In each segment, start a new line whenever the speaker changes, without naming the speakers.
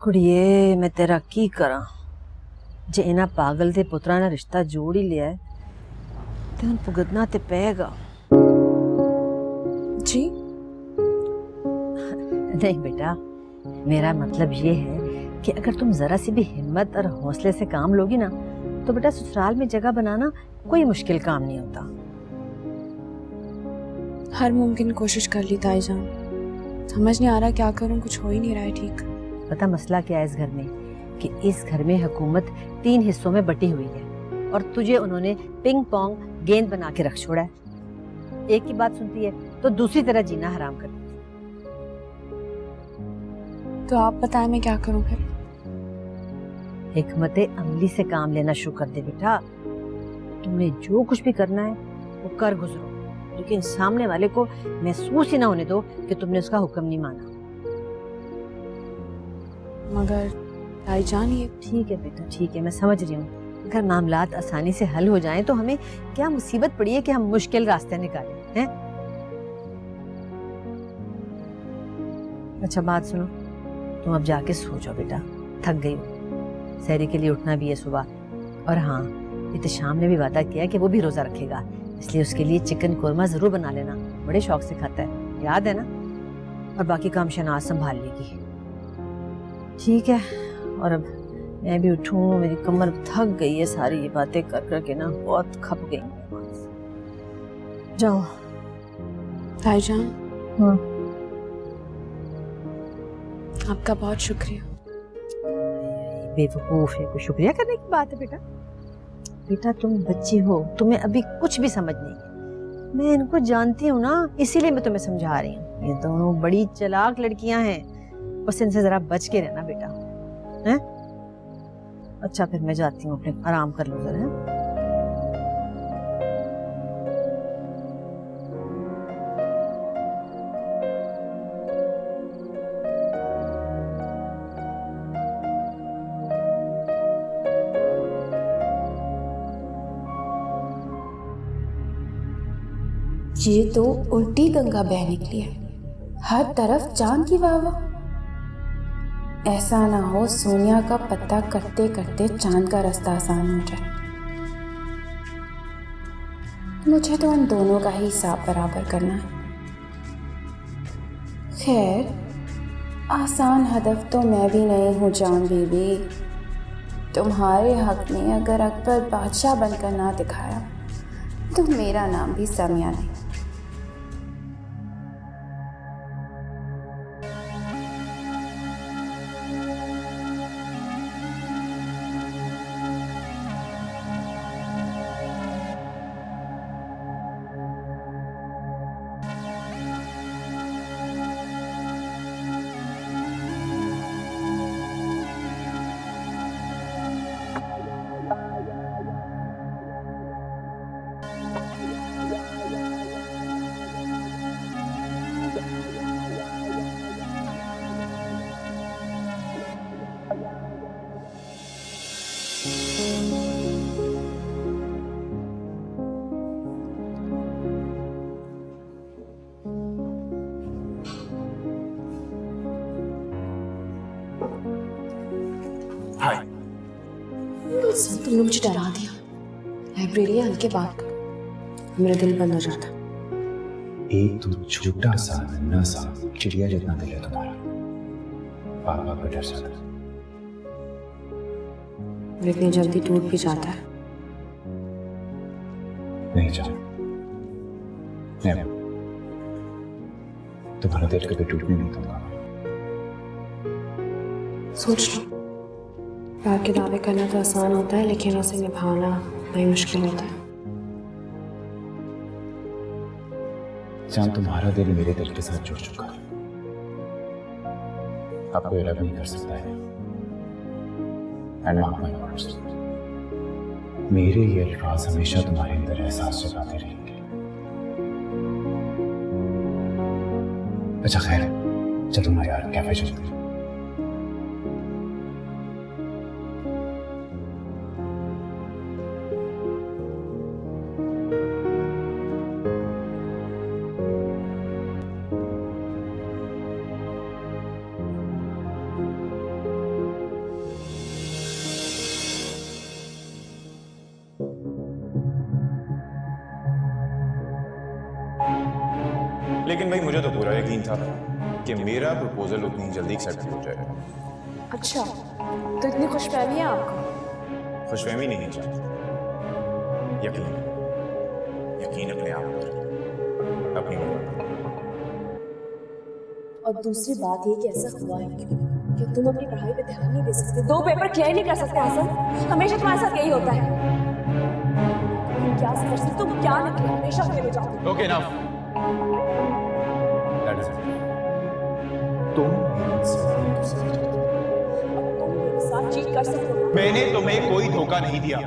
कुड़िए मैं तेरा की करा जे इन्हां पागल दे पुत्रा ने रिश्ता जोड़ ही लिया है ते हुन भुगतना ते पेगा।
जी
नहीं बेटा, मेरा मतलब ये है कि अगर तुम जरा सी भी हिम्मत और हौसले से काम लोगी ना तो बेटा ससुराल में जगह बनाना कोई मुश्किल काम नहीं होता।
हर मुमकिन कोशिश कर ली ताईजान, समझ नहीं आ रहा क्या करूं, कुछ हो ही नहीं रहा है ठीक।
पता मसला क्या है इस घर में कि इस घर में हुकूमत 3 हिस्सों में बटी हुई है और तुझे उन्होंने पिंग पोंग गेंद बना के रख छोड़ा है। एक की बात सुनती है तो दूसरी तरह जीना हराम कर देती है।
तो आप बताएं मैं क्या करूं फिर?
हिकमत अमली से काम लेना शुरू कर दे बेटा। तुमने जो कुछ भी करना है वो कर गुजरो, लेकिन सामने वाले को महसूस ही ना होने दो कि तुमने उसका हुक्म नहीं माना।
मगर ताईजान ये
ठीक है बेटा, ठीक है, मैं समझ रही हूँ। अगर मामलात आसानी से हल हो जाएं तो हमें क्या मुसीबत पड़ी है कि हम मुश्किल रास्ते निकालें, हैं? अच्छा बात सुनो, तुम अब जाके सो जाओ बेटा, थक गई हो। सहरी के लिए उठना भी है सुबह। और हाँ, इत्तेशाम ने भी वादा किया कि वो भी रोजा रखेगा, इसलिए उसके लिए चिकन कोरमा जरूर बना लेना, बड़े शौक से खाता है, याद है ना? और बाकी काम शनाज संभाल लेगी। ठीक है, और अब मैं भी उठूं, मेरी कमर थक गई है सारी ये बातें कर कर के ना, बहुत खप गई हूं। जाओ।
ताईजान
हाँ।
आपका बहुत शुक्रिया।
बेवकूफ है, कोई शुक्रिया करने की बात है बेटा? बेटा तुम बच्ची हो, तुम्हें अभी कुछ भी समझ नहीं है। मैं इनको जानती हूँ ना, इसीलिए मैं तुम्हें समझा रही हूँ। ये दोनों बड़ी चालाक लड़कियां हैं, बस इनसे जरा बच के रहना बेटा, हैं? अच्छा फिर मैं जाती हूँ, अपने आराम कर लो जरा, हैं?
ये तो उल्टी गंगा बह निकली है, हर तरफ चांद की वाह। ऐसा ना हो सोनिया का पता करते करते चांद का रास्ता आसान हो जाए। मुझे तो उन दोनों का ही हिसाब बराबर करना है। खैर, आसान हदफ तो मैं भी नहीं हूँ जान बीबी। तुम्हारे हक में अगर अकबर बादशाह बनकर ना दिखाया तो मेरा नाम भी समिया नहीं।
तुमने मुझे डरा दिया। लाइब्रेरी आन के बात कर, मेरा दिल बंद हो जाता।
एक तो छोटा सा नन्हा सा चिड़िया जितना दिल है तुम्हारा, बार बार डर जाता है।
और इतनी जल्दी टूट भी जाता है।
नहीं जाओ, नहीं, तुम्हारा दिल कभी टूटने नहीं दूंगा।
सोच लो, प्यार के दावे करना तो आसान होता है, लेकिन उसे निभाना बड़ी मुश्किल होता है।
जान, तुम्हारा दिल मेरे दिल के साथ जुड़ चुका है, अब कोई अलग नहीं कर सकता है। And mark my words, मेरे ये अल्फाज हमेशा तुम्हारे अंदर एहसास जगाते रहेंगे। अच्छा खैर, चल तुम्हारे यार कैफे चलते हैं।
लेकिन भाई मुझे तो पूरा यकीन था कि मेरा प्रपोजल उतनी जल्दी एक्सेप्ट हो जाएगा।
अच्छा, तो इतनी खुशफहमी है आपको?
खुशफहमी नहीं चाहिए, यकीन, यकीन अपने आप पर, अपनी बात।
और दूसरी बात ये कि ऐसा हुआ है कि तुम अपनी पढ़ाई पे ध्यान नहीं दे सकते, 2 पेपर क्लियर नहीं कर सकते हसन। हमेशा तुम्हारे साथ यही होता है। तुम क्या समझते, तुम क्या निकले, हमेशा फेल हो जाओगे।
ओके नाउ दैट इज तुम मेरे साथ
तुम मेरे साथ चीट कर सकते हो।
मैंने तुम्हें कोई धोखा नहीं दिया।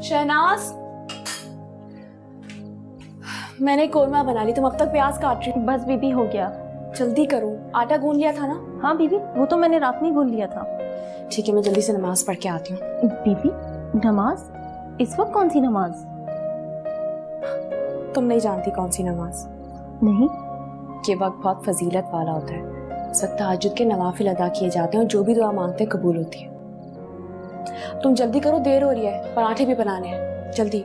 शहनाज, मैंने कोरमा बना ली, तुम अब तक प्याज काट रही हो।
बस बीबी हो गया।
जल्दी करो, आटा गूंद लिया था ना?
हाँ बीबी, वो तो मैंने रात में गूंद लिया था।
ठीक है, मैं जल्दी से नमाज पढ़ के आती हूँ।
बीबी नमाज? इस वक्त कौन सी नमाज?
तुम नहीं जानती कौन सी नमाज?
नहीं।
ये वक्त बहुत फजीलत वाला होता है। इस वक्त तहज्जुद के नवाफिल अदा किए जाते हैं और जो भी दुआ मांगते हैं कबूल होती है। तुम जल्दी करो, देर हो रही है, पराठे भी बनाने हैं, जल्दी।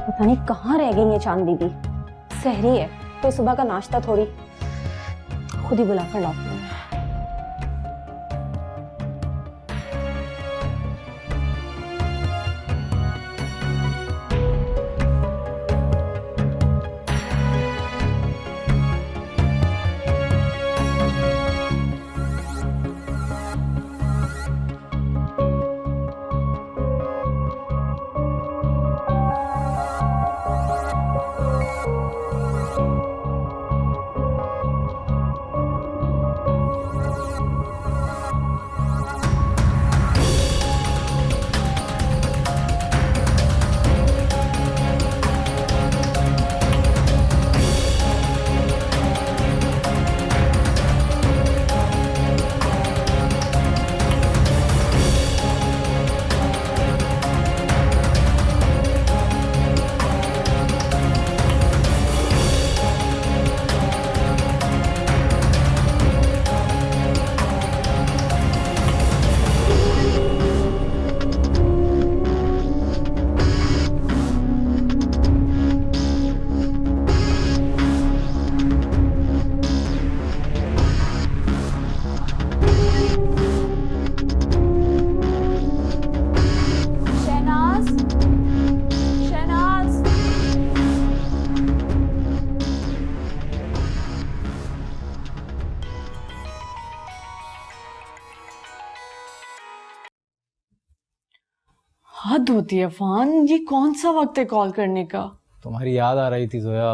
पता नहीं कहाँ रह गई ये चांद दीदी। सहरी है तो सुबह का नाश्ता थोड़ी, खुद ही बुला कर लाती हूँ।
हद होती है फान, ये कौन सा वक्त है कॉल करने का?
तुम्हारी याद आ रही थी जोया,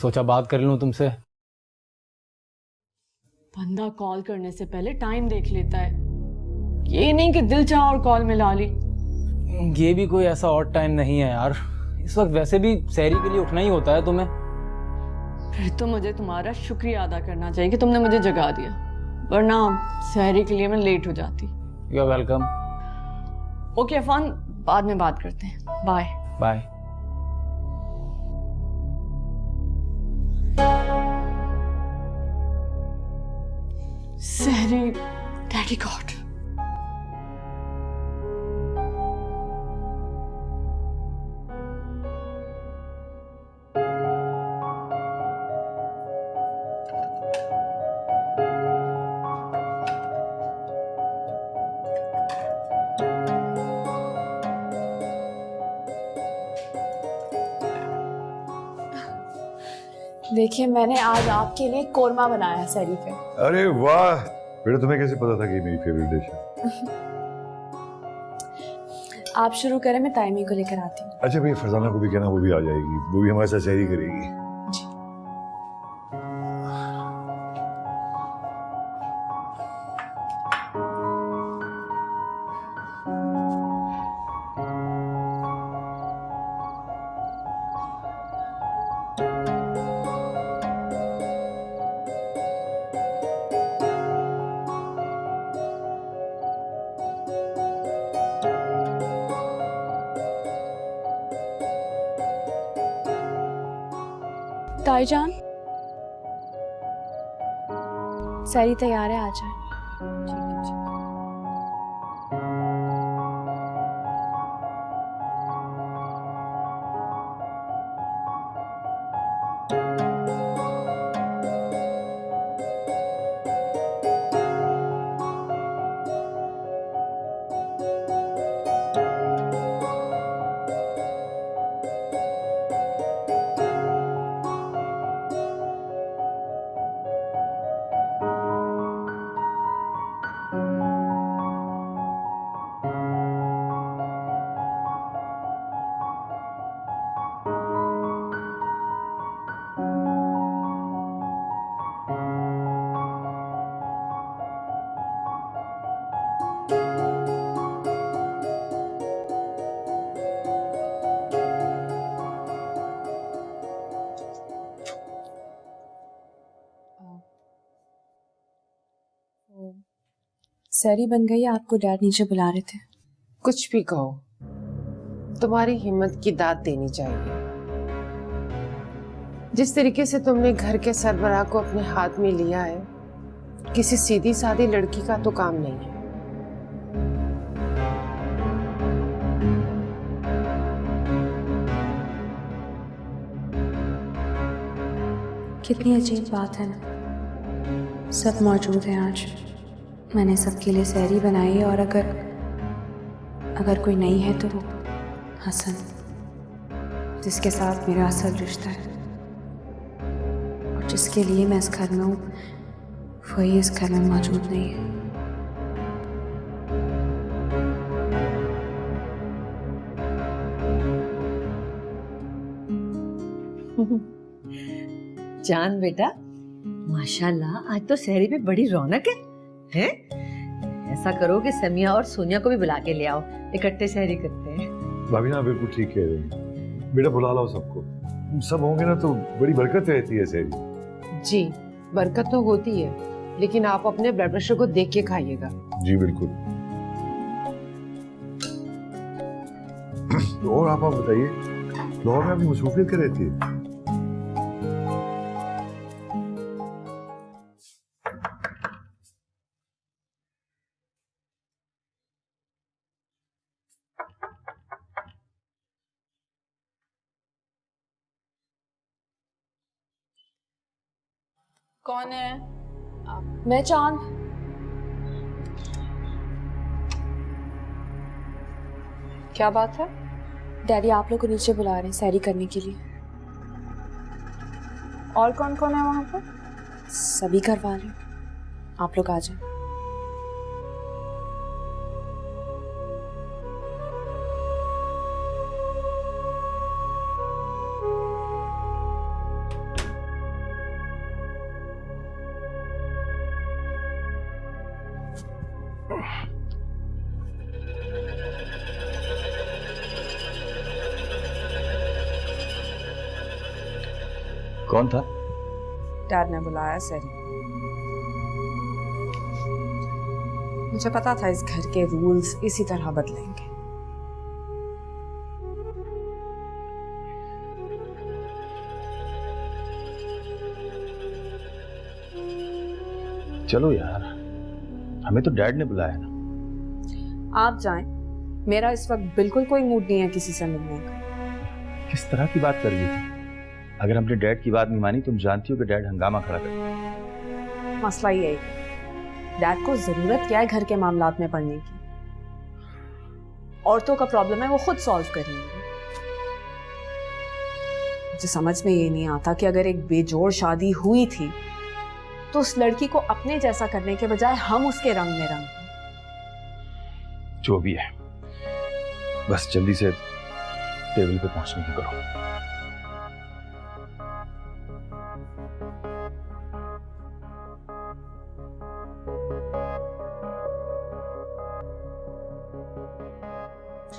सोचा बात कर लूं तुमसे।
बंदा कॉल करने से पहले टाइम देख लेता है, ये नहीं कि दिल चाहा और कॉल मिला ली।
ये भी कोई ऐसा और टाइम नहीं है यार, इस वक्त वैसे भी सहरी के लिए उठना ही होता है तुम्हें।
फिर तो मुझे तुम्हारा शुक्रिया अदा करना चाहिए कि तुमने मुझे जगा दिया, वरना सहरी के लिए मैं लेट हो जाती।
You are welcome.
Okay Afan, बाद में बात करते हैं। Bye
bye.
सहरी, डैडी गॉड।
देखिए मैंने आज आपके लिए कोरमा बनाया है सहरी पे।
अरे वाह बेटा, तुम्हें कैसे पता था कि ये मेरी फेवरेट डिश है?
आप शुरू करें, मैं ताइमी को लेकर आती हूँ।
अच्छा भाई, फरजाना को भी कहना, वो भी आ जाएगी, वो भी हमारे साथ सहरी करेगी।
ताईजान, सहरी तैयार है, आ जाए। सहरी बन गई, आपको डैड नीचे बुला रहे थे।
कुछ भी कहो, तुम्हारी हिम्मत की दाद देनी चाहिए। जिस तरीके से तुमने घर के सरबराह को अपने हाथ में लिया है, किसी सीधी सादी लड़की का तो काम नहीं है।
कितनी अजीब बात है ना, सब मौजूद हैं आज। मैंने सबके लिए सहरी बनाई है, और अगर कोई नहीं है तो वो हसन, जिसके साथ मेरा असल रिश्ता है और जिसके लिए मैं इस घर में हूँ, वही इस घर में मौजूद नहीं है।
जान बेटा, माशाल्लाह आज तो सहरी पे बड़ी रौनक है। हैं? ऐसा करो कि समिया और सोनिया को भी बुला के ले आओ, इकट्ठे सहरी करते हैं।
भाभी ना बिल्कुल ठीक कह रही है बेटा, बुला लाओ सबको, सब होंगे ना तो बड़ी बरकत रहती है सहरी।
जी बरकत तो होती है, लेकिन आप अपने ब्लड प्रेशर को देख के खाइएगा।
जी बिल्कुल। और आप बताइए, लाहौर में आपकी मसरूफियत क्या रहती है?
कौन है? मैं चांद।
क्या बात है?
डैडी आप लोग को नीचे बुला रहे हैं सहरी करने के लिए।
और कौन कौन है वहां पर?
सभी घर वाले, आप लोग आ जाए।
कौन था?
डैड ने बुलाया सही। मुझे पता था इस घर के रूल्स इसी तरह बदलेंगे।
चलो यार, हमें तो डैड ने बुलाया ना।
आप जाएं, मेरा इस वक्त बिल्कुल कोई मूड नहीं है किसी से मिलने का।
किस तरह की बात कर रही थी? अगर हमने डैड की बात नहीं मानी, तुम जानती हो कि डैड हंगामा खड़ा कर।
मसला यही है, डैड को जरूरत क्या है घर के मामलात में पड़ने की? औरतों का प्रॉब्लम है वो खुद सॉल्व करेंगे। मुझे समझ में ये नहीं आता कि अगर एक बेजोड़ शादी हुई थी तो उस लड़की को अपने जैसा करने के बजाय हम उसके रंग में रंग।
जो भी है, बस जल्दी से टेबल पे पहुंचने की करो।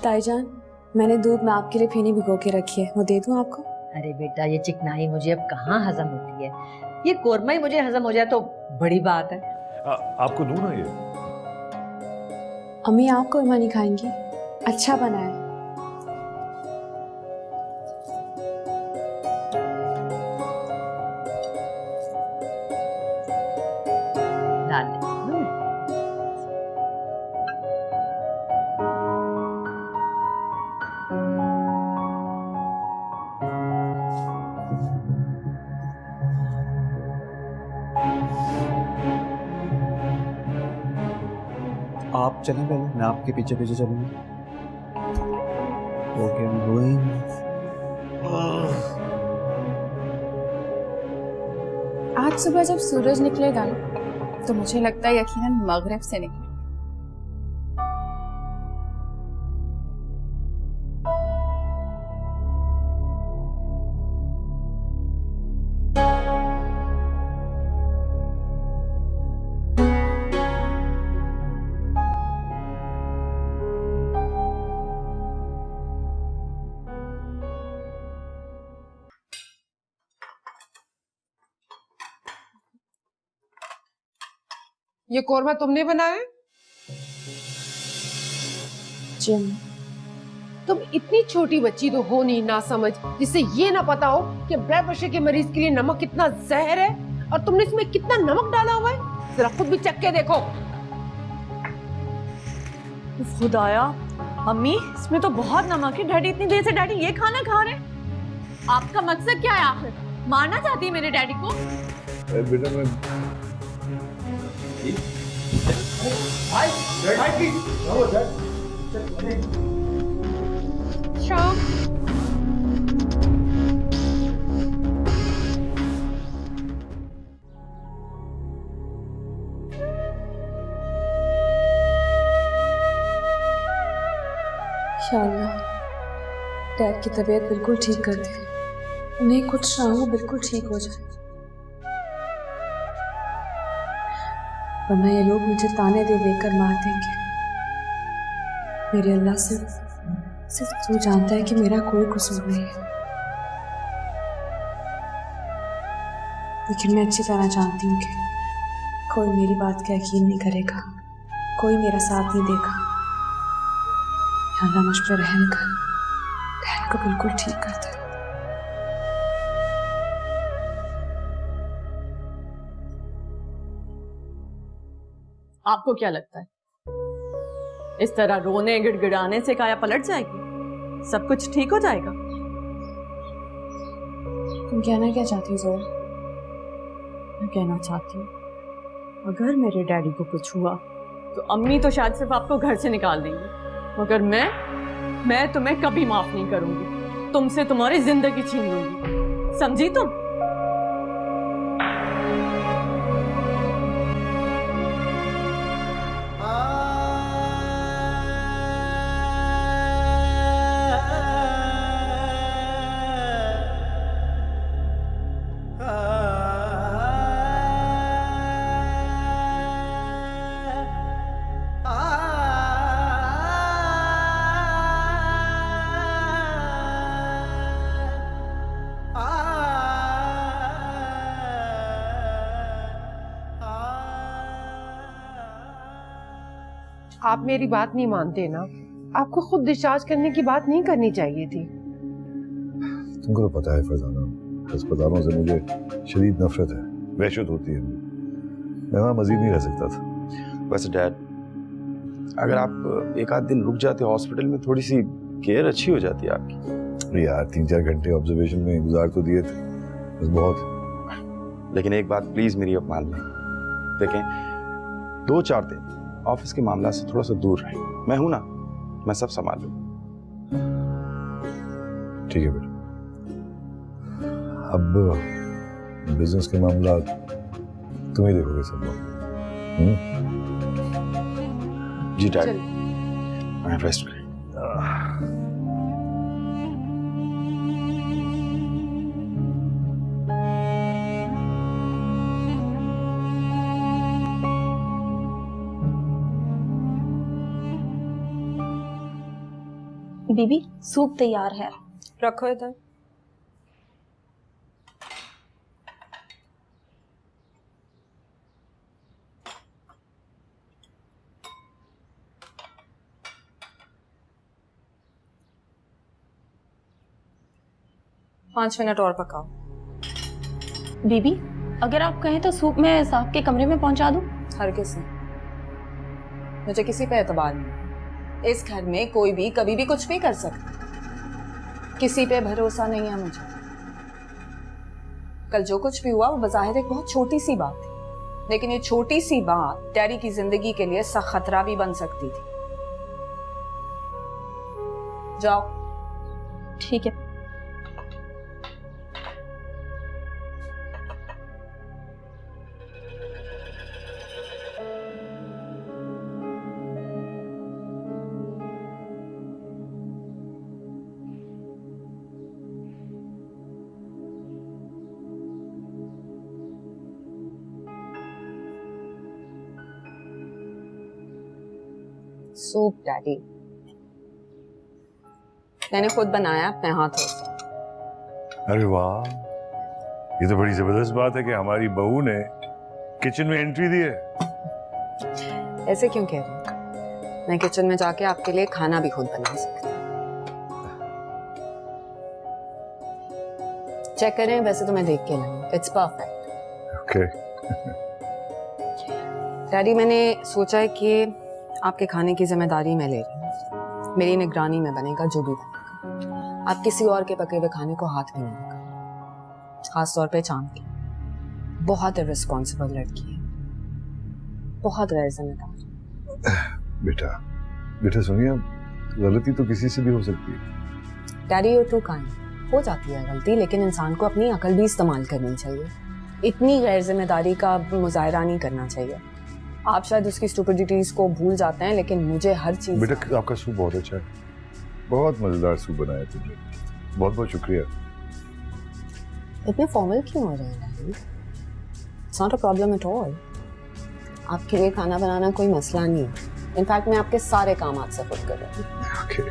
ताईजान, मैंने दूध में आपके लिए फेनी भिगो के रखी है, वो दे दूं आपको?
अरे बेटा, ये चिकनाई मुझे अब कहाँ हजम होती है। ये कोरमा ही मुझे हजम हो जाए तो बड़ी बात है।
आपको दूं ना ये?
अम्मी आप कोरमा नहीं खाएंगी? अच्छा बना है।
डाल दे।
आप चलें पहले, मैं आपके पीछे पीछे चलूंगा। Okay, I'm going।
आज सुबह जब सूरज निकलेगा ना, तो मुझे लगता है यकीनन मगरिब से निकले।
ये कोरमा तुमने बनाया है?
जी।
तुम इतनी छोटी बच्ची तो हो नहीं ना समझ, जिससे ये ना पता हो कि ब्लड प्रेशर के मरीज के लिए नमक कितना जहर है, और तुमने इसमें कितना नमक डाला हुआ है। जरा खुद भी चख के देखो।
खुदाया अम्मी, इसमें तो बहुत नमक है। डैडी इतनी देर से डैडी ये खाना खा रहे हैं। आपका मकसद क्या है आखिर? मारना चाहती है मेरे डैडी को?
बेटा मैं
शाम
इंशाअल्लाह डैड की तबीयत बिल्कुल ठीक कर दे, उन्हें कुछ ना हो, बिल्कुल ठीक हो जाए। वरना ये लोग मुझे ताने दे देकर मार देंगे। मेरे अल्लाह, सिर्फ तू जानता है कि मेरा कोई कसूर नहीं है। लेकिन मैं अच्छी तरह जानती हूँ कि कोई मेरी बात का यकीन नहीं करेगा, कोई मेरा साथ नहीं देगा। अल्लाह मुझ पर रहम कर, डैड को बिल्कुल ठीक कर दे।
आपको क्या लगता है इस तरह रोने गिड़गिड़ाने से काया पलट जाएगी? सब कुछ ठीक हो जाएगा?
तुम कहना क्या चाहती हो जोर?
मैं कहना चाहती हूँ, अगर मेरे डैडी को कुछ हुआ तो अम्मी तो शायद सिर्फ आपको घर से निकाल देंगी, मगर मैं तुम्हें कभी माफ नहीं करूंगी। तुमसे तुम्हारी जिंदगी छीन लूंगी, समझी तुम?
आप मेरी बात नहीं मानते ना, आपको खुद डिस्चार्ज करने की बात नहीं करनी चाहिए थी।
तुमको तो पता है फरजाना, अस्पतालों से मुझे शदीद नफरत है, वहशत होती है। मैं वहाँ मजीद नहीं रह सकता था।
वैसे डैड, अगर आप एक आध दिन रुक जाते हॉस्पिटल में, थोड़ी सी केयर अच्छी हो जाती है आपकी।
यार 3-4 घंटे ऑब्जर्वेशन में गुजार तो दिए थे, बस बहुत।
लेकिन एक बात प्लीज मेरी अब मान लें, देखें 2-4 दिन ऑफिस के मामला से थोड़ा सा दूर रहे। मैं हूं ना, मैं सब संभाल लूँ।
ठीक है बेटा, अब बिजनेस के मामला तुम ही देखोगे सब लोग।
जी डैड, मैं रेस्ट करें।
बीबी सूप तैयार है।
रखो इधर। पाँच मिनट और पकाओ।
बीबी अगर आप कहें तो सूप मैं साहब के कमरे में पहुंचा दूं?
हरगिज़ नहीं, मुझे किसी पे एतबार नहीं। इस घर में कोई भी कभी भी कुछ भी कर सकता, किसी पे भरोसा नहीं है मुझे। कल जो कुछ भी हुआ वो बज़ाहिर एक बहुत छोटी सी बात थी, लेकिन ये छोटी सी बात डैडी की जिंदगी के लिए सख्त खतरा भी बन सकती थी। जाओ।
ठीक है।
सूप डैडी मैंने खुद बनाया अपने हाथों से।
अरे वाह, ये तो बड़ी जबरदस्त बात है कि हमारी बहू ने किचन में एंट्री दी है।
ऐसे क्यों कह रही हैं? मैं किचन में जाके आपके लिए खाना भी खुद बना सकती हूँ। चेक करें, वैसे तो मैं देख के लाई, इट्स परफेक्ट।
ओके।
डैडी मैंने सोचा है कि आपके खाने की जिम्मेदारी मैं ले रही हूँ। मेरी निगरानी में बनेगा जो भी बनेगा। आप किसी और के पके हुए खाने को हाथ भी नहीं लगाएंगे, खास तौर पे चांद की। बहुत इर्रिस्पॉन्सिबल लड़की है, बहुत गैर जिम्मेदार।
बेटा बेटा सुनिए, गलती तो किसी से भी हो सकती है।
Daddy you too kind. हो जाती है गलती, लेकिन इंसान को अपनी अकल भी इस्तेमाल करनी चाहिए। इतनी गैर जिम्मेदारी का मुजाहरा नहीं करना चाहिए। आप शायद उसकी स्टुपिडिटीज को भूल जाते हैं, लेकिन मुझे हर चीज।
बेटा आपका सूप बहुत अच्छा है, बहुत मजेदार सूप बनाया तुमने, बहुत बहुत शुक्रिया।
इतने फॉर्मल क्यों हो रहे हैं daddy? It's not a problem at all. आपके लिए खाना बनाना कोई मसला नहीं है। इनफैक्ट मैं आपके सारे काम आज से खुद कर रही हूँ।
ओके।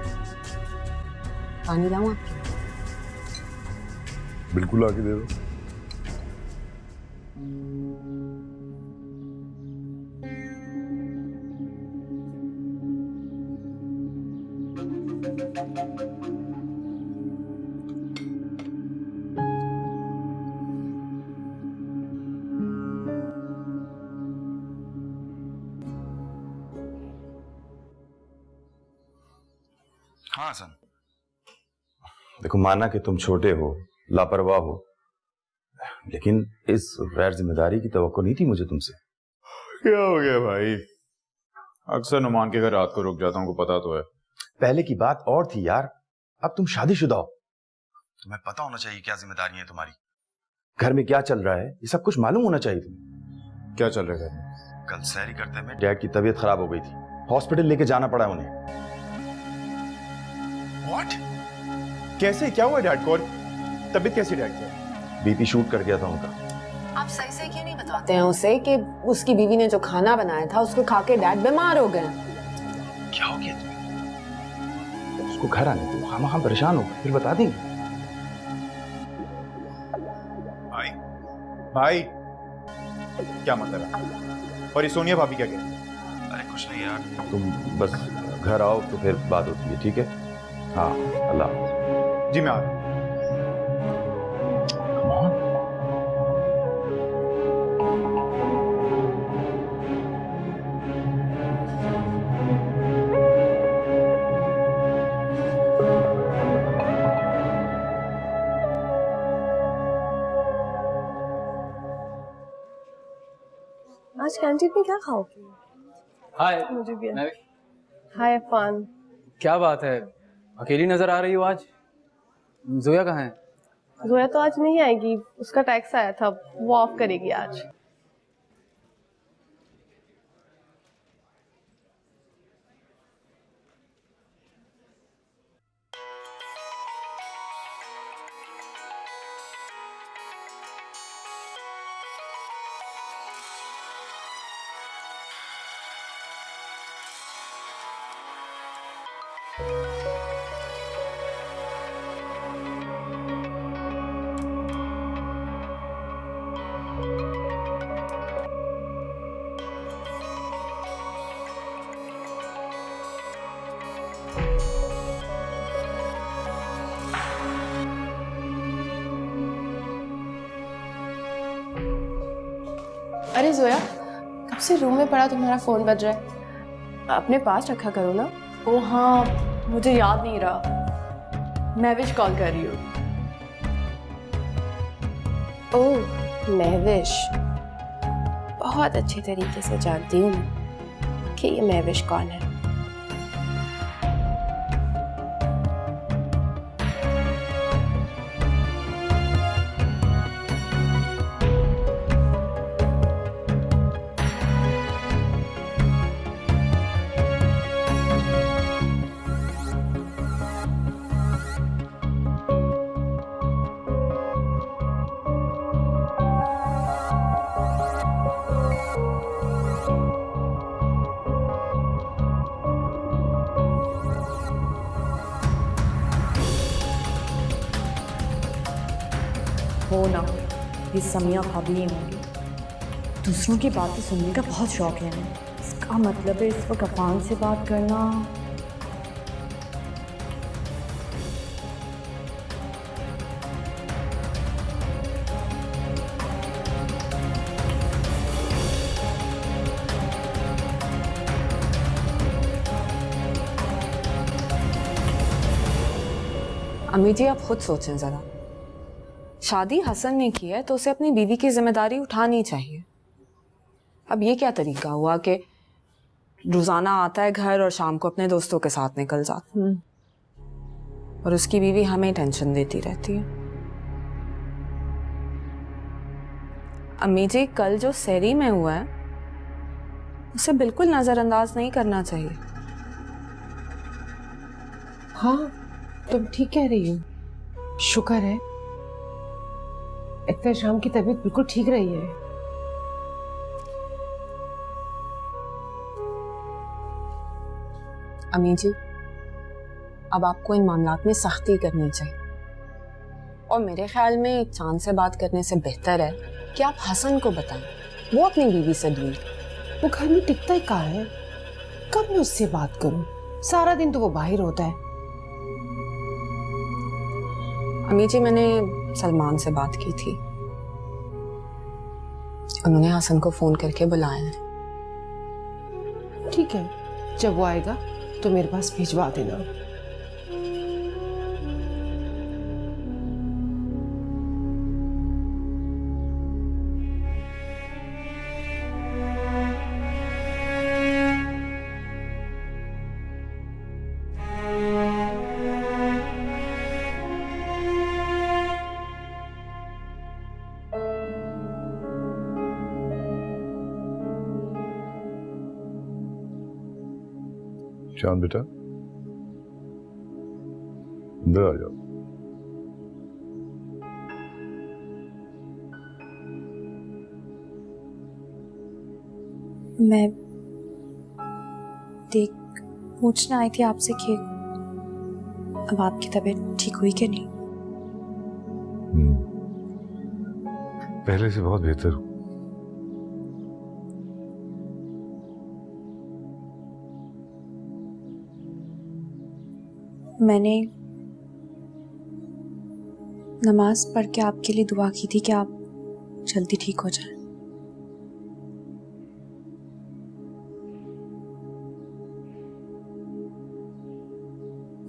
पानी लाऊं आपके?
बिल्कुल आके दे दो।
हाँ सन, देखो माना कि तुम छोटे हो, लापरवाह हो, लेकिन इस गैर जिम्मेदारी की तवक्को नहीं थी मुझे तुमसे।
क्या हो गया भाई? अक्सर नुमान के घर रात को रुक जाता हूँ, को पता तो है।
पहले की बात और थी यार, अब तुम शादीशुदा हो, तुम्हें पता होना चाहिए क्या जिम्मेदारी है तुम्हारी। घर में क्या चल रहा है ये सब कुछ मालूम होना चाहिए तुम्हें।
क्या चल रहा है?
कल सैरी करते में डैड की तबीयत खराब हो गई थी, हॉस्पिटल लेके जाना पड़ा उन्हें।
What? कैसे, क्या हुआ डैड को? तबीयत कैसी डैड की?
बीपी शूट कर गया था उनका।
आप सही से क्यों नहीं बताते हैं उसे कि उसकी बीवी ने जो खाना बनाया था उसको खा के डैड बीमार हो गए?
क्या हो गया तुम्हें? उसको घर आने दो, हम परेशान हो गए, फिर बता देंगे।
भाई क्या मतलब है? और ये सोनिया भाभी क्या कह रही है?
अरे कुछ नहीं यार, तुम बस घर आओ तो फिर बात होती है, ठीक है? हाँ, अल्लाह हाफ़िज़।
जी मैं आ रहा हूँ।
आज कैंटीन में क्या खाओगे?
हाय।
मुझे भी
मैं
हाय अफान।
क्या बात है, अकेली नजर आ रही हो आज? जोया कहाँ है?
जोया तो आज नहीं आएगी, उसका टैक्स आया था, वो ऑफ करेगी आज।
अरे जोया, कब से रूम में पड़ा तुम्हारा फोन बज रहा है? अपने पास रखा करो ना।
ओ हाँ, मुझे याद नहीं रहा, महविश कॉल कर रही हूँ।
ओह महविश, बहुत अच्छे तरीके से जानती हूँ मैं कि ये महविश कौन है।
हो ना, ये समिया भाभी ही होंगी। दूसरों की बातें सुनने का बहुत शौक है हमें। इसका मतलब है इस वक्त अफान से बात करना।
अम्मी जी, आप खुद सोचें जरा, शादी हसन ने की है तो उसे अपनी बीवी की जिम्मेदारी उठानी चाहिए। अब ये क्या तरीका हुआ कि रोजाना आता है घर और शाम को अपने दोस्तों के साथ निकल जाता है, और उसकी बीवी हमें टेंशन देती रहती है। अम्मी जी, कल जो सहरी में हुआ है उसे बिल्कुल नजरअंदाज नहीं करना चाहिए।
हाँ, तुम ठीक कह रही हो। शुक्र है इतना शाम की तबीयत बिल्कुल ठीक रही है।
अम्मी जी, अब आपको इन मामलात में सख्ती करनी चाहिए, और मेरे ख्याल में चांद से बात करने से बेहतर है कि आप हसन को बताएं, वो अपनी बीवी से दूर।
वो घर में टिकता ही कहाँ है? कब मैं उससे बात करूं? सारा दिन तो वो बाहर होता है।
अम्मी जी, मैंने सलमान से बात की थी, उन्होंने हसन को फोन करके बुलाया है।
ठीक है, जब वो आएगा तो मेरे पास भिजवा देना।
चांद बेटा, अंदर आ जाओ।
मैं देख पूछना आई थी आपसे कि अब आपकी तबीयत ठीक हुई कि नहीं?
पहले से बहुत बेहतर हूं।
मैंने नमाज पढ़ के आपके लिए दुआ की थी कि आप जल्दी ठीक हो जाए।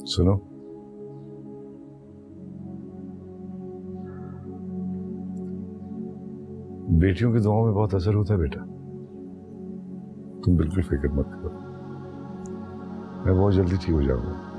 सुनो, बेटियों की दुआओं में बहुत असर होता है बेटा। तुम बिल्कुल फिक्र मत करो, मैं बहुत जल्दी ठीक हो जाऊंगा।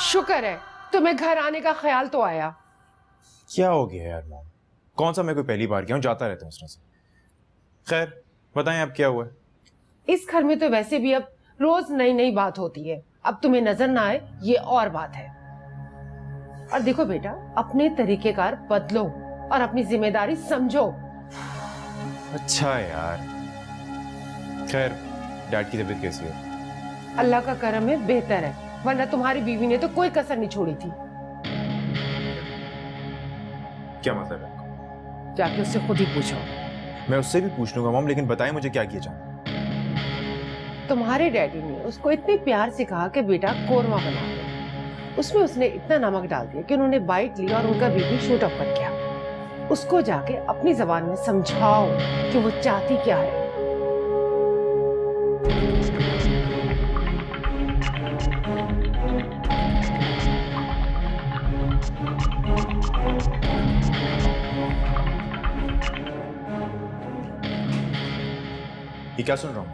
शुक्र है तुम्हें घर आने का ख्याल तो आया।
क्या हो गया यार मॉम? कौन सा मैं कोई पहली बार गया हूँ, जाता रहता हूँ उस तरह से। खैर बताएं अब क्या हुआ है?
इस घर में तो वैसे भी अब रोज नई नई बात होती है, अब तुम्हें नजर ना आए ये और बात है। और देखो बेटा, अपने तरीकेकार बदलो और अपनी जिम्मेदारी समझो।
अच्छा यार, खैर डैड की तबीयत कैसी है?
अल्लाह का करम है, बेहतर है, वरना तुम्हारी बीवी ने तो कोई कसर नहीं छोड़ी थी।
क्या मतलब है?
जाके उससे खुद ही पूछो।
मैं उससे भी पूछ लूंगा मॉम, लेकिन बताएं मुझे क्या किया जाए।
तुम्हारे डैडी ने उसको इतने प्यार से कहा कि बेटा कोरमा बना दो, उसमें उसने इतना नमक डाल दिया कि उन्होंने बाइट ली और उनका बीबी शूट अप कर गया। उसको जाके अपनी जबान में समझाओ कि वो चाहती क्या है।
ये क्या सुन रहा हूँ?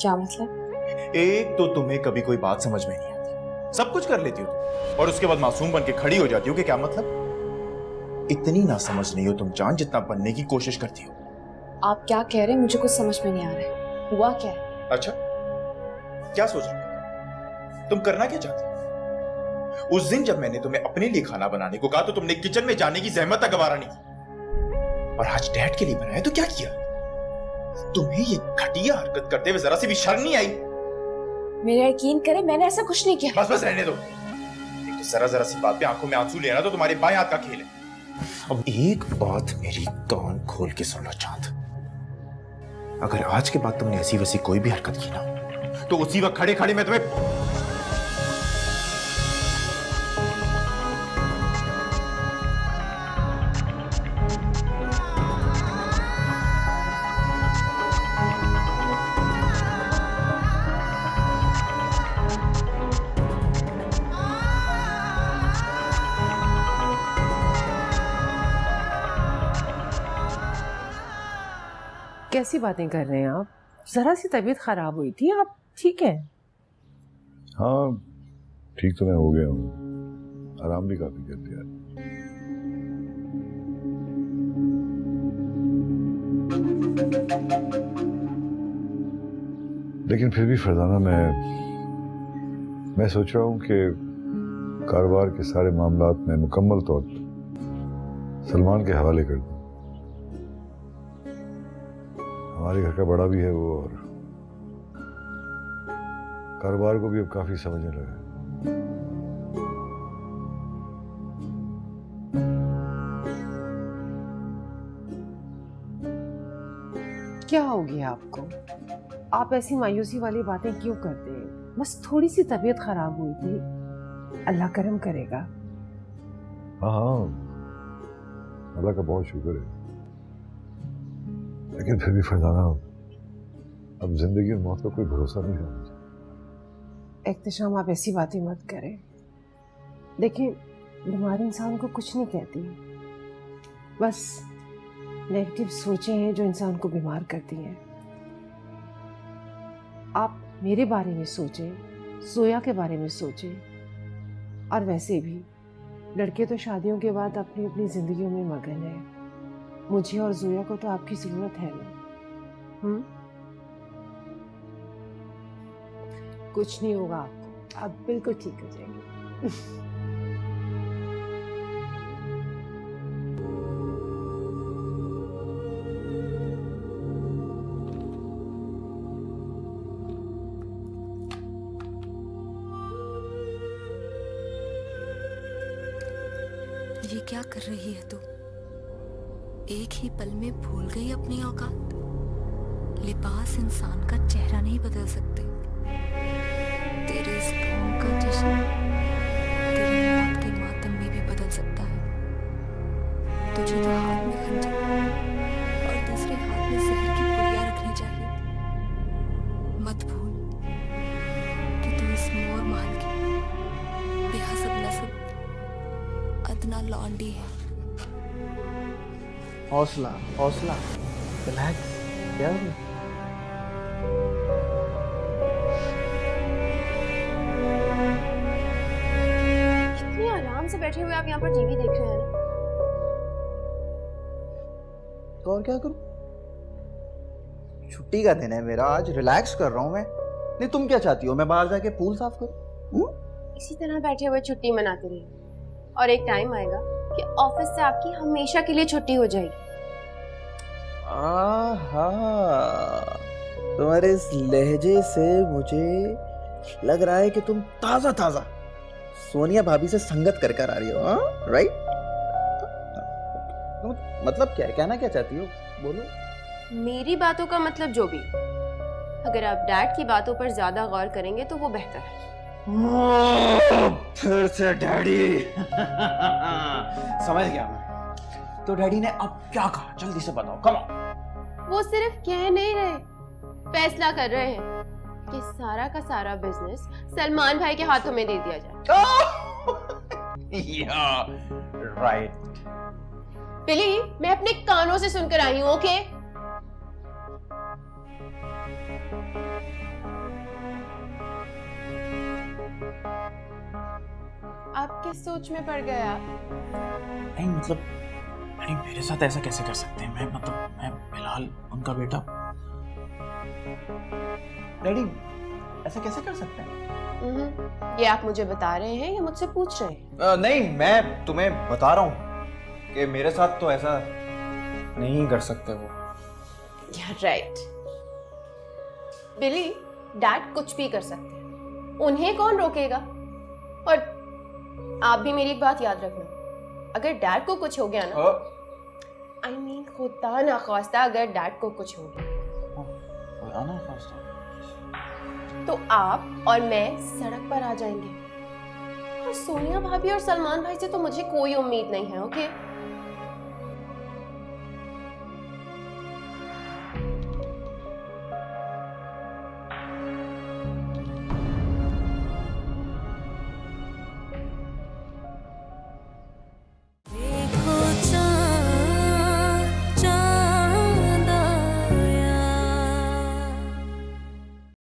क्या मतलब?
एक तो तुम्हें कभी कोई बात समझ में नहीं आती, सब कुछ कर लेती हो तुम, और उसके बाद मासूम बन के खड़ी हो जाती हो कि क्या मतलब? इतनी ना समझ नहीं हो तुम जान, जितना बनने की कोशिश करती हो।
आप क्या कह रहे हैं मुझे कुछ समझ में नहीं आ रहा है। हुआ क्या है?
अच्छा, क्या सोच रहे हो? तुम करना क्या चाहती हो? उस दिन जब मैंने तुम्हें अपने लिए खाना बनाने को कहा तो तुमने किचन में जाने की जहमत तक गवारा नहीं की, और आज डैड के लिए बनाया तो क्या किया? तुम्हें ये घटिया हरकत करते हुए जरा सी भी शर्म नहीं आई?
मेरा यकीन करे, मैंने ऐसा कुछ नहीं किया।
बस बस रहने दो। एक तो जरा सी बात पे आंखों में आंसू लेना तो तुम्हारे बाएं हाथ का खेल है। अब एक बात मेरी कान खोल के सुन लो चांद, अगर आज के बाद तुमने ऐसी वैसी कोई भी हरकत की ना, तो उसी वक्त खड़े खड़े मैं तुम्हें
कैसी बातें कर रहे हैं आप? जरा सी तबीयत खराब हुई थी, आप ठीक है?
हाँ ठीक तो मैं हो गया हूँ, आराम भी काफी कर लिया। लेकिन फिर भी फरजाना, मैं सोच रहा हूँ कि कारोबार के सारे मामलात में मुकम्मल तौर पर सलमान के हवाले कर दूँ। हमारे घर का बड़ा भी है वो, और कारोबार को भी अब काफी समझने लगा है।
क्या हो गया आपको? आप ऐसी मायूसी वाली बातें क्यों करते हैं? बस थोड़ी सी तबीयत खराब हुई थी, अल्लाह करम करेगा।
हाँ हाँ, अल्लाह का बहुत शुक्र है, लेकिन फिर भी फरजाना, अब जिंदगी और मौत का कोई भरोसा नहीं है।
एहतशाम, आप ऐसी बातें मत करें। देखिए, बीमारी इंसान को कुछ नहीं कहती, बस नेगेटिव सोचें हैं जो इंसान को बीमार करती हैं। आप मेरे बारे में सोचे, जोया के बारे में सोचे। और वैसे भी लड़के तो शादियों के बाद अपनी अपनी जिंदगियों में मगन है। मुझे और जोया को तो आपकी जरूरत है ना। कुछ नहीं होगा आपको, आप बिल्कुल ठीक हो जाएंगे।
ये क्या कर रही है तू? एक ही पल में भूल गई अपनी औकात। लिबास इंसान का चेहरा नहीं बदल सकते। तेरे इस ढोंग का जश्न तेरी मौत के मातम में भी बदल सकता है। तुझे तो हाथ में खंजर और दूसरे हाथ में जहर की पुड़िया रखनी चाहिए। मत भूल कि तू इस मोर महल की बेहसब नस्ब अदना लौंडी है।
हौसला हौसला, रिलैक्स। क्या हो गया?
कितनी आराम से बैठे हुए आप यहाँ पर टीवी देख रहे हैं ना?
तो और क्या करूं? छुट्टी का दिन है मेरा, आज रिलैक्स कर रहा हूं मैं। नहीं, तुम क्या चाहती हो, मैं बाहर जाके पूल साफ करूं?
इसी तरह बैठे हुए छुट्टी मनाते रहिए, और एक टाइम आएगा कि ऑफिस से आपकी हमेशा के लिए छुट्टी हो जाएगी।
आहा, तुम्हारे इस लहजे से मुझे लग रहा है कि तुम ताजा ताजा सोनिया भाभी से संगत कर कर आ रही हो। हाँ, राइट? मतलब क्या है, कहना क्या चाहती हो, बोलो।
मेरी बातों का मतलब जो भी, अगर आप डैड की बातों पर ज्यादा गौर करेंगे तो वो बेहतर है।
फिर से डैडी। समझ गया मैं। तो डैडी ने अब क्या कहा, जल्दी से बताओ, कम ऑन।
वो सिर्फ कह नहीं रहे, फैसला कर रहे हैं कि सारा का सारा बिजनेस सलमान भाई के हाथों में दे दिया जाए।
राइट।
बिली, मैं अपने कानों से सुनकर आई हूँ, ओके? आप किस सोच में पड़ गए आप?
नहीं मतलब, नहीं मेरे साथ ऐसा कैसे कर सकते हैं? मैं बिलाल उनका बेटा। डैडी ऐसा कैसे कर सकते हैं?
ये आप मुझे बता रहे हैं या मुझसे पूछ रहे हैं?
नहीं, मैं तुम्हें बता रहा हूँ कि मेरे साथ तो ऐसा नहीं कर सकते वो।
राइट। बिली, डैड कुछ भी कर सकते हैं, उन्हें कौन रोकेगा? और आप भी मेरी एक बात याद रखना, अगर डैड को कुछ हो गया ना, I mean, खुदा ना खास्ता अगर डैड को कुछ हो गया तो आप और मैं सड़क पर आ जाएंगे। और सोनिया भाभी और सलमान भाई से तो मुझे कोई उम्मीद नहीं है, ओके?